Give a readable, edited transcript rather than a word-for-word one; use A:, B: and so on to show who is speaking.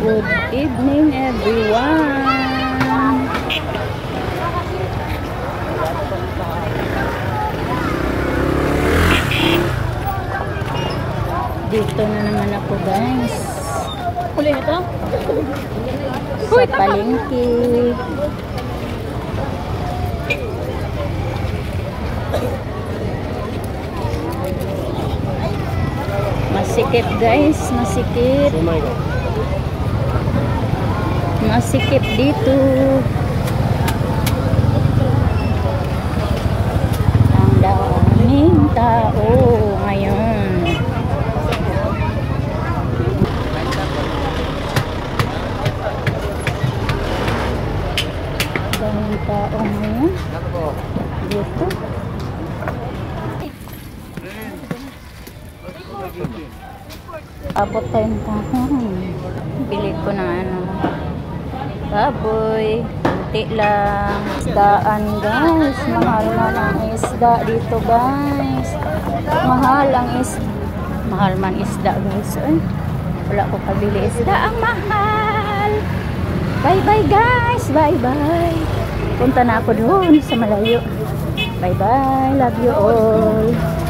A: Good evening, everyone. Dito na naman ako, guys.
B: Huli ito?
A: Sa palengke. Masikip, guys, masikip. Masikip dito. Ang daming tao ngayon. Daming tao ngayon dito. Abot tayong kahon. Bili ko ng ano, baboy. Kunti lang. Isdaan, guys. Mahal man ang isda dito, guys. Mahal man isda, guys. Ay, wala ko kabili isda. Ang mahal. Bye bye, guys. Bye bye. Punta na ako doon sa malayo. Bye bye. Love you all.